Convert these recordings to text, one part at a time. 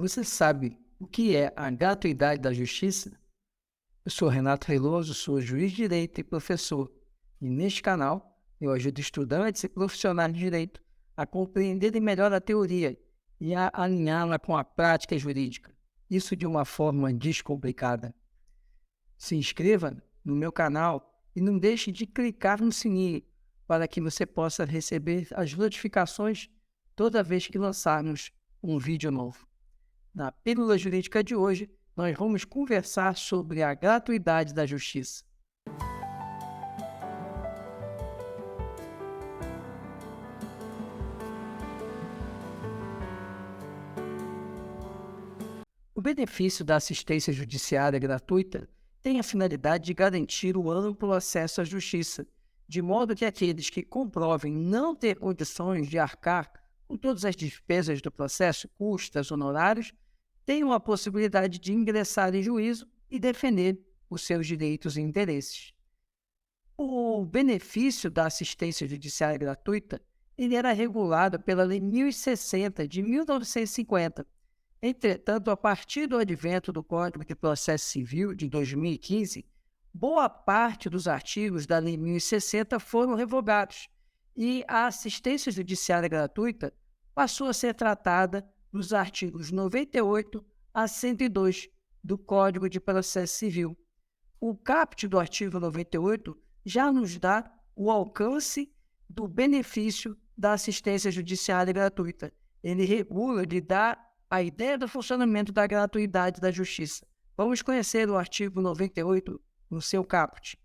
Você sabe o que é a gratuidade da justiça? Eu sou Renato Reiloso, sou juiz de direito e professor. E neste canal eu ajudo estudantes e profissionais de direito a compreenderem melhor a teoria e a alinhá-la com a prática jurídica. Isso de uma forma descomplicada. Se inscreva no meu canal e não deixe de clicar no sininho para que você possa receber as notificações toda vez que lançarmos um vídeo novo. Na Pílula Jurídica de hoje, nós vamos conversar sobre a gratuidade da justiça. O benefício da assistência judiciária gratuita tem a finalidade de garantir o amplo acesso à justiça, de modo que aqueles que comprovem não ter condições de arcar com todas as despesas do processo, custas, honorários, tenham a possibilidade de ingressar em juízo e defender os seus direitos e interesses. O benefício da assistência judiciária gratuita ele era regulado pela Lei 1060 de 1950. Entretanto, a partir do advento do Código de Processo Civil de 2015, boa parte dos artigos da Lei 1060 foram revogados e a assistência judiciária gratuita passou a ser tratada nos artigos 98 a 102 do Código de Processo Civil. O caput do artigo 98 já nos dá o alcance do benefício da assistência judiciária gratuita. Ele regula, ele dá a ideia do funcionamento da gratuidade da justiça. Vamos conhecer o artigo 98 no seu caput.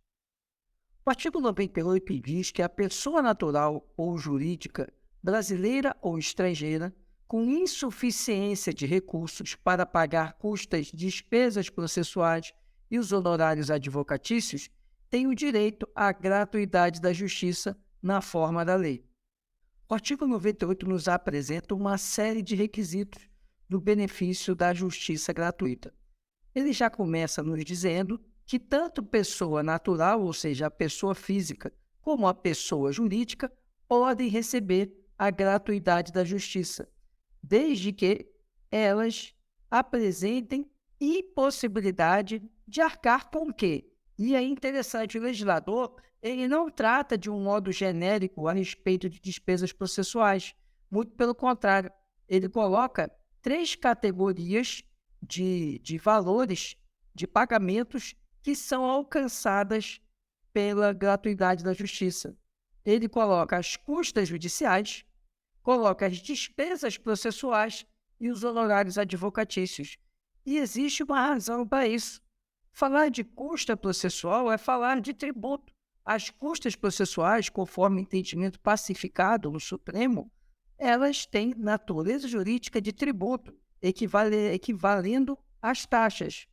O artigo 98 diz que a pessoa natural ou jurídica, brasileira ou estrangeira, com insuficiência de recursos para pagar custas, despesas processuais e os honorários advocatícios, tem o direito à gratuidade da justiça na forma da lei. O artigo 98 nos apresenta uma série de requisitos do benefício da justiça gratuita. Ele já começa nos dizendo que tanto pessoa natural, ou seja, a pessoa física, como a pessoa jurídica, podem receber a gratuidade da justiça, desde que elas apresentem impossibilidade de arcar com o quê? E é interessante, o legislador ele não trata de um modo genérico a respeito de despesas processuais. Muito pelo contrário, ele coloca 3 categorias de valores, de pagamentos que são alcançadas pela gratuidade da justiça. Ele coloca as custas judiciais, coloca as despesas processuais e os honorários advocatícios. E existe uma razão para isso. Falar de custa processual é falar de tributo. As custas processuais, conforme o entendimento pacificado no Supremo, elas têm natureza jurídica de tributo, equivalendo às taxas.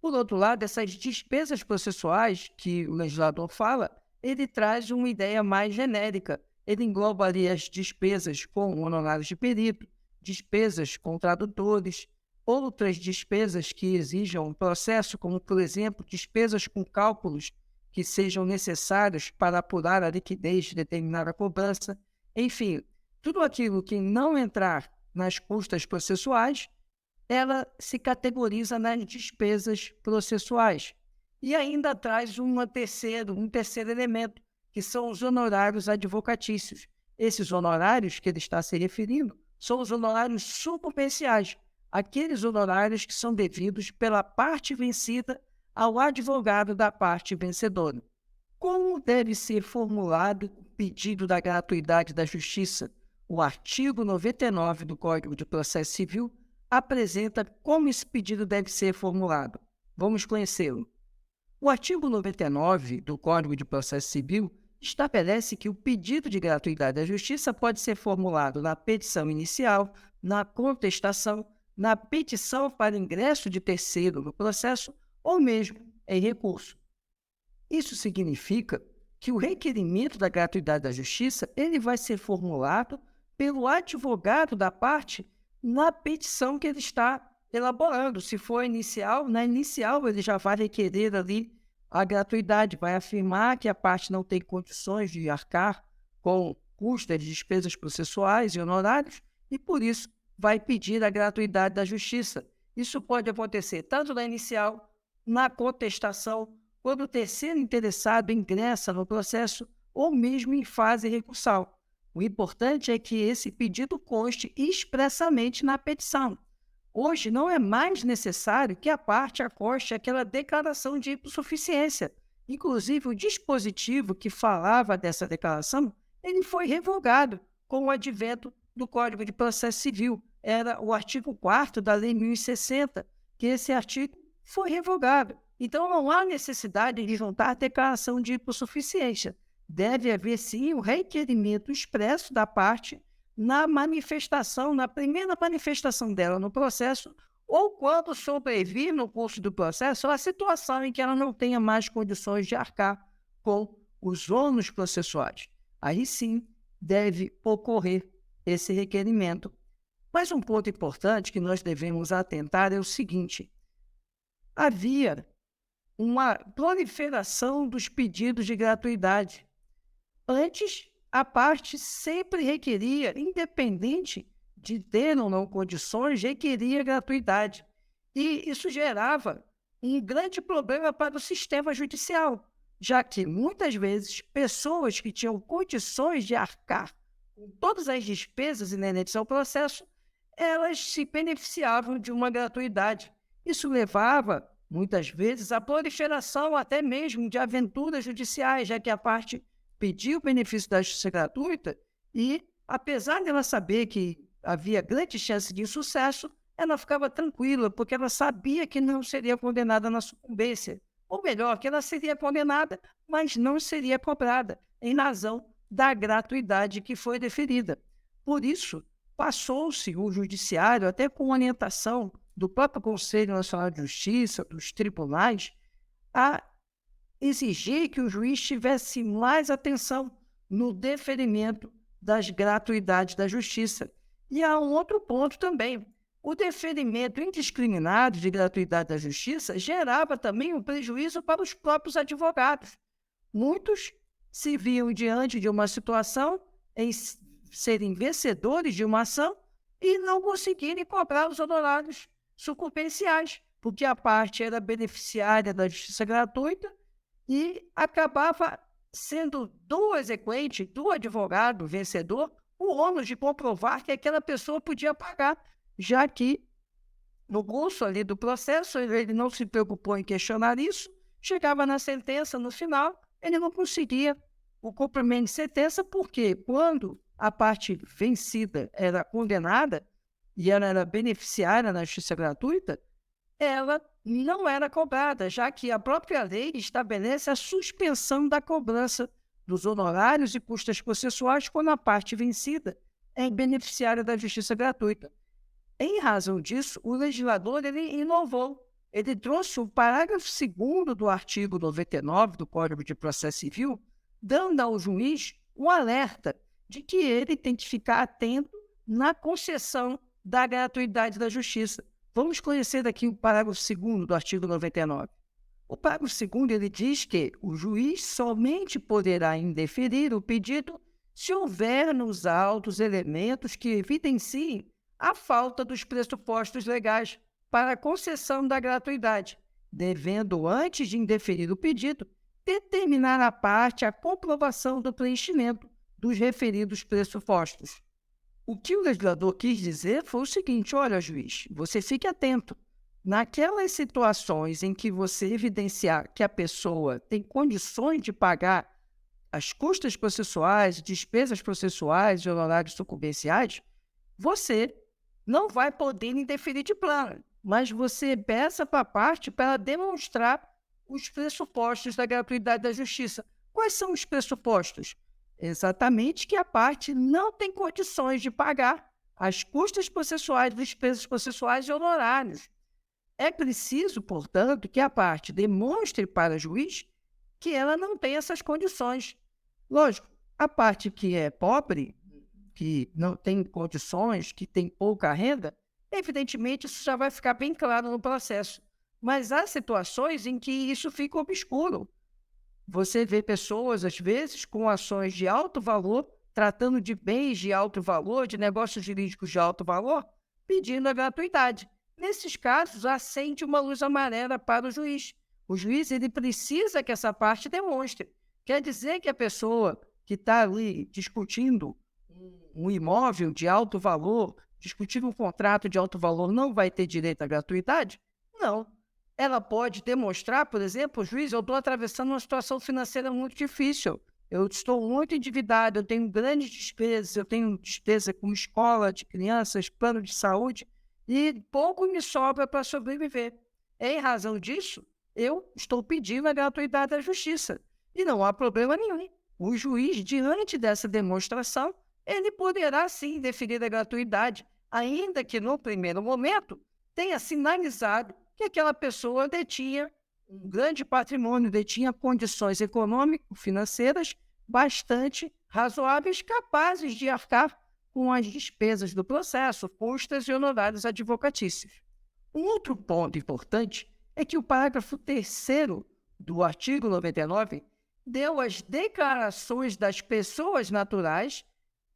Por outro lado, essas despesas processuais que o legislador fala, ele traz uma ideia mais genérica. Ele engloba ali as despesas com honorários de perito, despesas com tradutores, outras despesas que exijam um processo, como, por exemplo, despesas com cálculos que sejam necessários para apurar a liquidez de determinada cobrança. Enfim, tudo aquilo que não entrar nas custas processuais, ela se categoriza nas despesas processuais. E ainda traz um terceiro elemento, que são os honorários advocatícios. Esses honorários que ele está se referindo são os honorários sucumbenciais, aqueles honorários que são devidos pela parte vencida ao advogado da parte vencedora. Como deve ser formulado o pedido da gratuidade da justiça? O artigo 99 do Código de Processo Civil apresenta como esse pedido deve ser formulado. Vamos conhecê-lo. O artigo 99 do Código de Processo Civil estabelece que o pedido de gratuidade da justiça pode ser formulado na petição inicial, na contestação, na petição para ingresso de terceiro no processo ou mesmo em recurso. Isso significa que o requerimento da gratuidade da justiça ele vai ser formulado pelo advogado da parte na petição que ele está elaborando. Se for inicial, na inicial ele já vai requerer ali a gratuidade, vai afirmar que a parte não tem condições de arcar com custas, despesas processuais e honorários e, por isso, vai pedir a gratuidade da justiça. Isso pode acontecer tanto na inicial, na contestação, quando o terceiro interessado ingressa no processo ou mesmo em fase recursal. O importante é que esse pedido conste expressamente na petição. Hoje não é mais necessário que a parte acoste aquela declaração de hipossuficiência. Inclusive, o dispositivo que falava dessa declaração, ele foi revogado com o advento do Código de Processo Civil. Era o artigo 4º da Lei 1060, que esse artigo foi revogado. Então, não há necessidade de juntar a declaração de hipossuficiência. Deve haver, sim, o requerimento expresso da parte na manifestação, na primeira manifestação dela no processo, ou quando sobrevir no curso do processo a situação em que ela não tenha mais condições de arcar com os ônus processuais. Aí sim deve ocorrer esse requerimento. Mas um ponto importante que nós devemos atentar é o seguinte: havia uma proliferação dos pedidos de gratuidade. Antes, a parte sempre requeria, independente de ter ou não condições, requeria gratuidade. E isso gerava um grande problema para o sistema judicial, já que muitas vezes pessoas que tinham condições de arcar com todas as despesas inerentes ao processo, elas se beneficiavam de uma gratuidade. Isso levava, muitas vezes, à proliferação até mesmo de aventuras judiciais, já que a parte pediu o benefício da justiça gratuita e, apesar de ela saber que havia grande chance de insucesso, ela ficava tranquila, porque ela sabia que não seria condenada na sucumbência. Ou melhor, que ela seria condenada, mas não seria cobrada, em razão da gratuidade que foi deferida. Por isso, passou-se o judiciário, até com orientação do próprio Conselho Nacional de Justiça, dos tribunais, a exigir que o juiz tivesse mais atenção no deferimento das gratuidades da justiça. E há um outro ponto também. O deferimento indiscriminado de gratuidade da justiça gerava também um prejuízo para os próprios advogados. Muitos se viam diante de uma situação em serem vencedores de uma ação e não conseguirem cobrar os honorários sucumbenciais, porque a parte era beneficiária da justiça gratuita e acabava sendo do exequente, do advogado vencedor, o ônus de comprovar que aquela pessoa podia pagar, já que no curso ali do processo ele não se preocupou em questionar isso, chegava na sentença, no final, ele não conseguia o cumprimento de sentença, porque quando a parte vencida era condenada e ela era beneficiária na justiça gratuita, ela não era cobrada, já que a própria lei estabelece a suspensão da cobrança dos honorários e custas processuais quando a parte vencida é beneficiária da justiça gratuita. Em razão disso, o legislador ele inovou. Ele trouxe o parágrafo 2º do artigo 99 do Código de Processo Civil, dando ao juiz um alerta de que ele tem que ficar atento na concessão da gratuidade da justiça. Vamos conhecer aqui o parágrafo 2º do artigo 99. O parágrafo 2º ele diz que o juiz somente poderá indeferir o pedido se houver nos autos elementos que evidenciem a falta dos pressupostos legais para a concessão da gratuidade, devendo, antes de indeferir o pedido, determinar à parte a comprovação do preenchimento dos referidos pressupostos. O que o legislador quis dizer foi o seguinte: olha, juiz, você fique atento. Naquelas situações em que você evidenciar que a pessoa tem condições de pagar as custas processuais, despesas processuais e honorários sucumbenciais, você não vai poder indeferir de plano, mas você peça para a parte para demonstrar os pressupostos da gratuidade da justiça. Quais são os pressupostos? Exatamente que a parte não tem condições de pagar as custas processuais, despesas processuais e honorários. É preciso, portanto, que a parte demonstre para o juiz que ela não tem essas condições. Lógico, a parte que é pobre, que não tem condições, que tem pouca renda, evidentemente isso já vai ficar bem claro no processo. Mas há situações em que isso fica obscuro. Você vê pessoas, às vezes, com ações de alto valor, tratando de bens de alto valor, de negócios jurídicos de alto valor, pedindo a gratuidade. Nesses casos, acende uma luz amarela para o juiz. O juiz ele precisa que essa parte demonstre. Quer dizer que a pessoa que está ali discutindo um imóvel de alto valor, discutindo um contrato de alto valor, não vai ter direito à gratuidade? Não. Ela pode demonstrar, por exemplo, juiz, eu estou atravessando uma situação financeira muito difícil. Eu estou muito endividado, eu tenho grandes despesas, eu tenho despesa com escola de crianças, plano de saúde, e pouco me sobra para sobreviver. Em razão disso, eu estou pedindo a gratuidade da justiça. E não há problema nenhum. O juiz, diante dessa demonstração, ele poderá sim definir a gratuidade, ainda que no primeiro momento tenha sinalizado que aquela pessoa detinha um grande patrimônio, detinha condições econômico-financeiras bastante razoáveis, capazes de arcar com as despesas do processo, custas e honorários advocatícios. Um outro ponto importante é que o parágrafo 3º do artigo 99 deu às declarações das pessoas naturais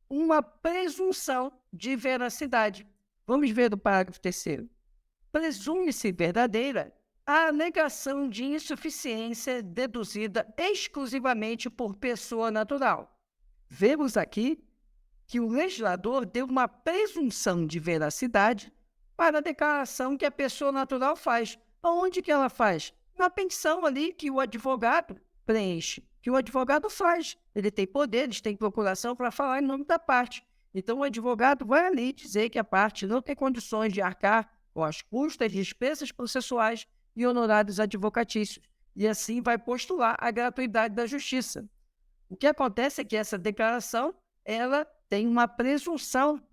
uma presunção de veracidade. Vamos ver o parágrafo 3º. Presume-se verdadeira a alegação de insuficiência deduzida exclusivamente por pessoa natural. Vemos aqui que o legislador deu uma presunção de veracidade para a declaração que a pessoa natural faz. Aonde que ela faz? Na petição ali que o advogado preenche, que o advogado faz. Ele tem poderes, tem procuração para falar em nome da parte. Então, o advogado vai ali dizer que a parte não tem condições de arcar com as custas, despesas processuais e honorários advocatícios. E assim vai postular a gratuidade da justiça. O que acontece é que essa declaração ela tem uma presunção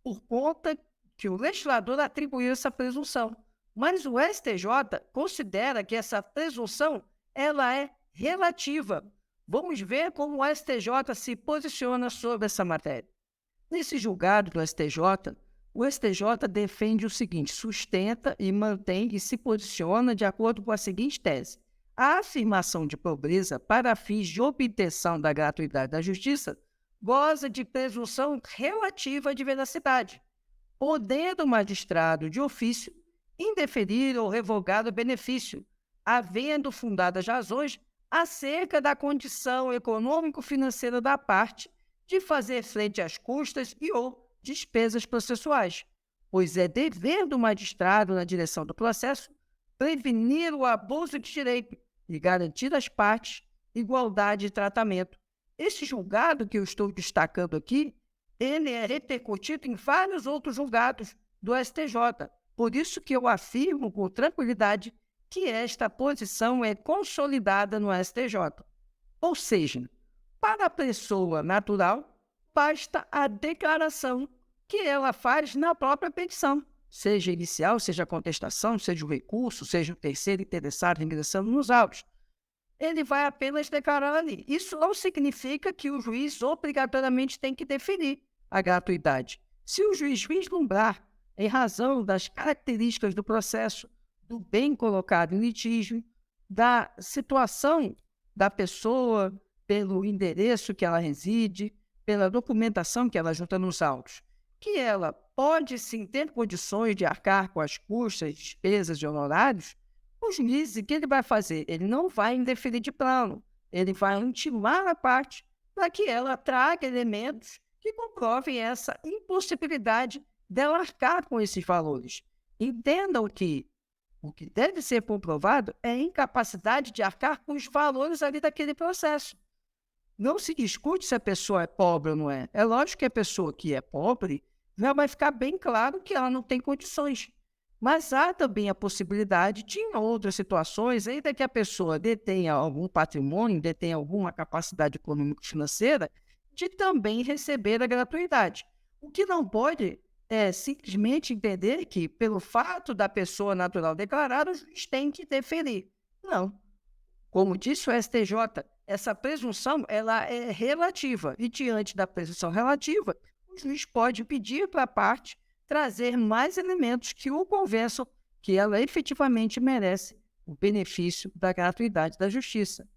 por conta que o legislador atribuiu essa presunção. Mas o STJ considera que essa presunção ela é relativa. Vamos ver como o STJ se posiciona sobre essa matéria. Nesse julgado do STJ, o STJ defende o seguinte, sustenta e mantém e se posiciona de acordo com a seguinte tese. A afirmação de pobreza para fins de obtenção da gratuidade da justiça goza de presunção relativa de veracidade, podendo o magistrado de ofício indeferir ou revogar o benefício, havendo fundadas razões acerca da condição econômico-financeira da parte de fazer frente às custas e ou despesas processuais, pois é dever do magistrado na direção do processo prevenir o abuso de direito e garantir às partes igualdade de tratamento. Esse julgado que eu estou destacando aqui, ele é repercutido em vários outros julgados do STJ. Por isso que eu afirmo com tranquilidade que esta posição é consolidada no STJ. Ou seja, para a pessoa natural, basta a declaração que ela faz na própria petição, seja inicial, seja contestação, seja o recurso, seja o terceiro interessado ingressando nos autos. Ele vai apenas declarar ali. Isso não significa que o juiz obrigatoriamente tem que definir a gratuidade. Se o juiz vislumbrar, em razão das características do processo, do bem colocado em litígio, da situação da pessoa, pelo endereço que ela reside, pela documentação que ela junta nos autos, que ela pode sim ter condições de arcar com as custas, despesas e honorários, o juiz, o que ele vai fazer? Ele não vai indeferir de plano, ele vai intimar a parte para que ela traga elementos que comprovem essa impossibilidade dela arcar com esses valores. Entendam que o que deve ser comprovado é a incapacidade de arcar com os valores ali daquele processo. Não se discute se a pessoa é pobre ou não é. É lógico que a pessoa que é pobre já vai ficar bem claro que ela não tem condições. Mas há também a possibilidade de, em outras situações, ainda que a pessoa detenha algum patrimônio, detenha alguma capacidade econômico-financeira, de também receber a gratuidade. O que não pode é simplesmente entender que, pelo fato da pessoa natural declarada, o juiz tem que deferir. Não. Como disse o STJ, essa presunção ela é relativa e, diante da presunção relativa, o juiz pode pedir para a parte trazer mais elementos que o convençam que ela efetivamente merece o benefício da gratuidade da justiça.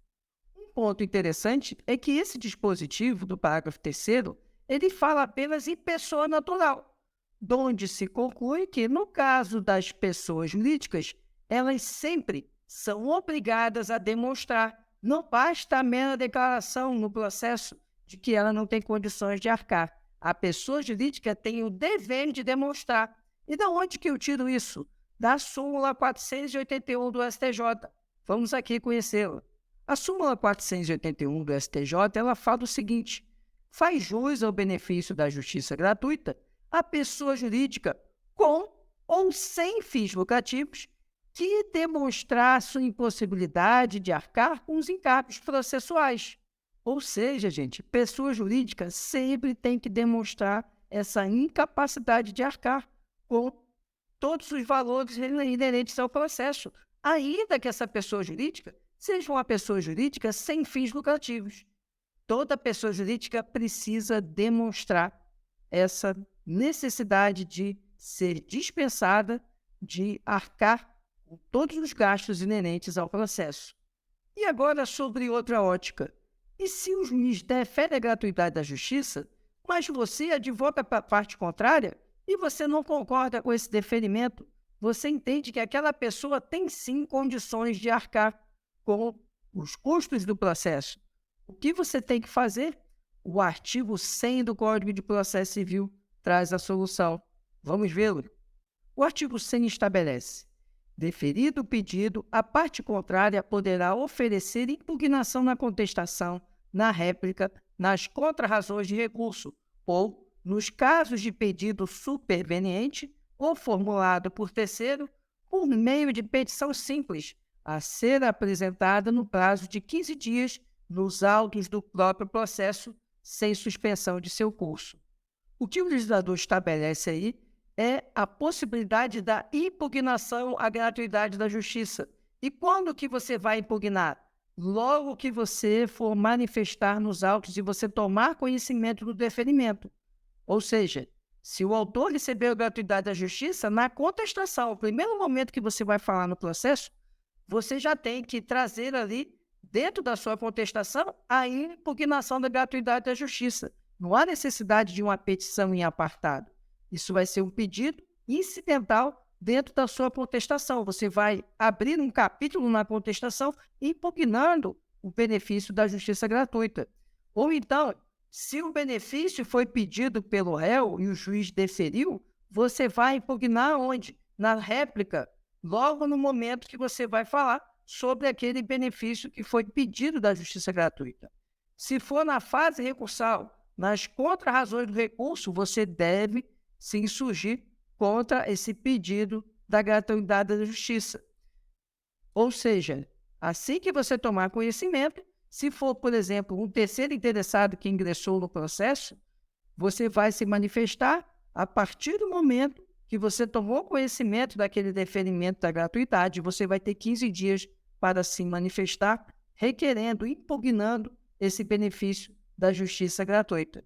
Um ponto interessante é que esse dispositivo do parágrafo 3º, ele fala apenas em pessoa natural. donde se conclui que, no caso das pessoas jurídicas, elas sempre são obrigadas a demonstrar, não basta a mera declaração no processo de que ela não tem condições de arcar. A pessoa jurídica tem o dever de demonstrar. E de onde que eu tiro isso? Da súmula 481 do STJ. Vamos aqui conhecê-la. A súmula 481 do STJ, ela fala o seguinte: faz jus ao benefício da justiça gratuita a pessoa jurídica com ou sem fins lucrativos que demonstrar sua impossibilidade de arcar com os encargos processuais. Ou seja, gente, pessoa jurídica sempre tem que demonstrar essa incapacidade de arcar com todos os valores inerentes ao processo, ainda que essa pessoa jurídica seja uma pessoa jurídica sem fins lucrativos. Toda pessoa jurídica precisa demonstrar essa necessidade de ser dispensada de arcar com todos os gastos inerentes ao processo. E agora sobre outra ótica. E se o juiz defere a gratuidade da justiça, mas você advoga para a parte contrária e você não concorda com esse deferimento, você entende que aquela pessoa tem sim condições de arcar com os custos do processo. O que você tem que fazer? O artigo 100 do Código de Processo Civil traz a solução. Vamos vê-lo. O artigo 100 estabelece: deferido o pedido, a parte contrária poderá oferecer impugnação na contestação, na réplica, nas contrarrazões de recurso, ou, nos casos de pedido superveniente ou formulado por terceiro, por meio de petição simples, a ser apresentada no prazo de 15 dias nos autos do próprio processo, sem suspensão de seu curso. O que o legislador estabelece aí é a possibilidade da impugnação à gratuidade da justiça. E quando que você vai impugnar? Logo que você for manifestar nos autos e você tomar conhecimento do deferimento. Ou seja, se o autor recebeu a gratuidade da justiça, na contestação, o primeiro momento que você vai falar no processo, você já tem que trazer ali, dentro da sua contestação, a impugnação da gratuidade da justiça. Não há necessidade de uma petição em apartado. Isso vai ser um pedido incidental dentro da sua contestação. Você vai abrir um capítulo na contestação impugnando o benefício da justiça gratuita. Ou então, se o benefício foi pedido pelo réu e o juiz deferiu, você vai impugnar onde? Na réplica, logo no momento que você vai falar sobre aquele benefício que foi pedido da justiça gratuita. Se for na fase recursal, nas contrarrazões do recurso, você deve se insurgir contra esse pedido da gratuidade da justiça. Ou seja, assim que você tomar conhecimento, se for, por exemplo, um terceiro interessado que ingressou no processo, você vai se manifestar a partir do momento que você tomou conhecimento daquele deferimento da gratuidade. Você vai ter 15 dias para se manifestar, requerendo, impugnando esse benefício da justiça gratuita.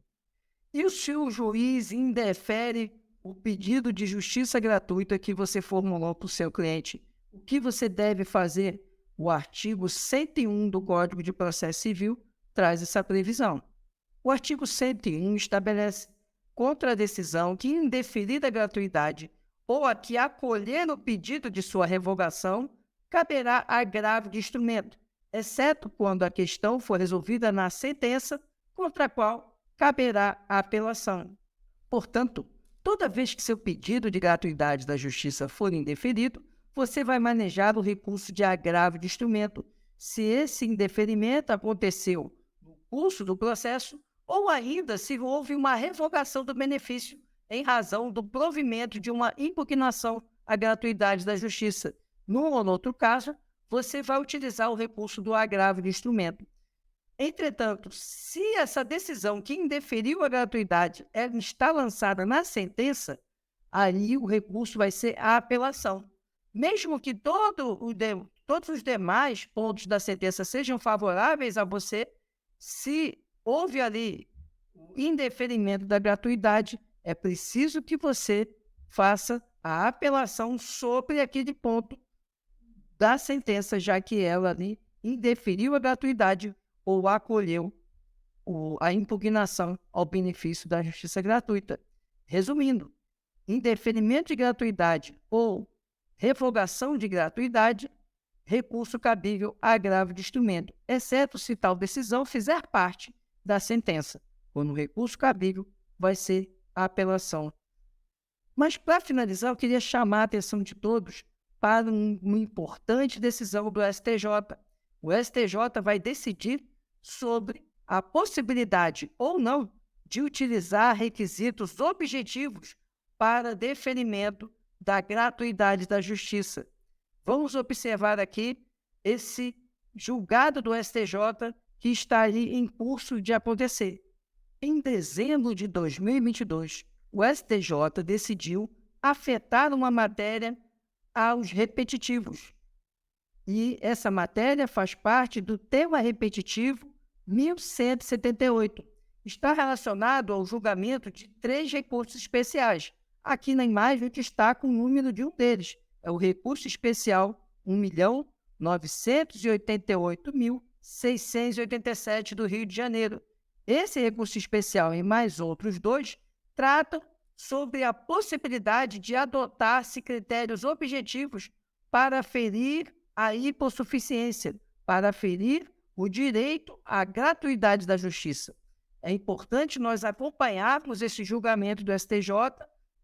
E se o juiz indefere o pedido de justiça gratuita que você formulou para o seu cliente, o que você deve fazer? O artigo 101 do Código de Processo Civil traz essa previsão. O artigo 101 estabelece: contra a decisão que indeferir a gratuidade ou a que acolher o pedido de sua revogação, caberá agravo de instrumento, exceto quando a questão for resolvida na sentença contra a qual caberá a apelação. Portanto, toda vez que seu pedido de gratuidade da justiça for indeferido, você vai manejar o recurso de agravo de instrumento, se esse indeferimento aconteceu no curso do processo ou ainda se houve uma revogação do benefício em razão do provimento de uma impugnação à gratuidade da justiça. Num ou no outro caso, você vai utilizar o recurso do agravo de instrumento. Entretanto, se essa decisão que indeferiu a gratuidade está lançada na sentença, aí o recurso vai ser a apelação. Mesmo que todos os demais pontos da sentença sejam favoráveis a você, se houve ali o indeferimento da gratuidade, é preciso que você faça a apelação sobre aquele ponto da sentença, já que ela ali indeferiu a gratuidade ou acolheu a impugnação ao benefício da justiça gratuita. Resumindo, indeferimento de gratuidade ou revogação de gratuidade, recurso cabível a agravo de instrumento, exceto se tal decisão fizer parte da sentença. Quando o recurso cabível vai ser a apelação. Mas, para finalizar, eu queria chamar a atenção de todos para uma importante decisão do STJ. O STJ vai decidir sobre a possibilidade ou não de utilizar requisitos objetivos para deferimento da gratuidade da justiça. Vamos observar aqui esse julgado do STJ que está ali em curso de acontecer. Em dezembro de 2022, o STJ decidiu afetar uma matéria aos repetitivos. E essa matéria faz parte do tema repetitivo 1178. Está relacionado ao julgamento de 3 recursos especiais. Aqui na imagem destaca o número de um deles. É o recurso especial 1.988.687 do Rio de Janeiro. Esse recurso especial e mais outros 2 tratam sobre a possibilidade de adotar-se critérios objetivos para aferir a hipossuficiência, para aferir o direito à gratuidade da justiça. É importante nós acompanharmos esse julgamento do STJ,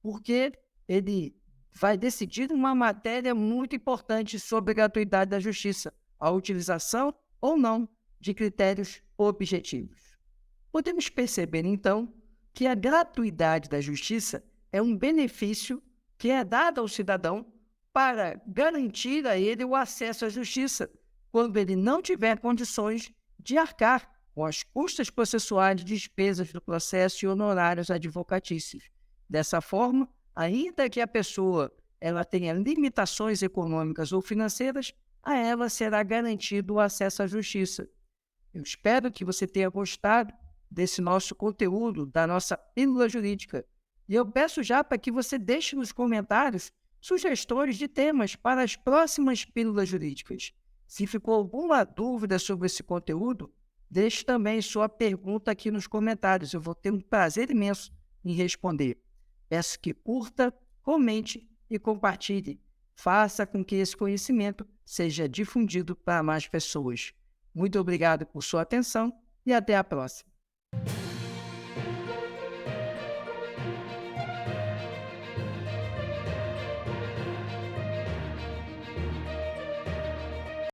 porque ele vai decidir uma matéria muito importante sobre a gratuidade da justiça, a utilização ou não de critérios objetivos. Podemos perceber, então, que a gratuidade da justiça é um benefício que é dado ao cidadão para garantir a ele o acesso à justiça, quando ele não tiver condições de arcar com as custas processuais, despesas do processo e honorários advocatícios. Dessa forma, ainda que a pessoa ela tenha limitações econômicas ou financeiras, a ela será garantido o acesso à justiça. Eu espero que você tenha gostado desse nosso conteúdo, da nossa pílula jurídica. E eu peço já para que você deixe nos comentários sugestões de temas para as próximas pílulas jurídicas. Se ficou alguma dúvida sobre esse conteúdo, deixe também sua pergunta aqui nos comentários. Eu vou ter um prazer imenso em responder. Peço que curta, comente e compartilhe. Faça com que esse conhecimento seja difundido para mais pessoas. Muito obrigado por sua atenção e até a próxima.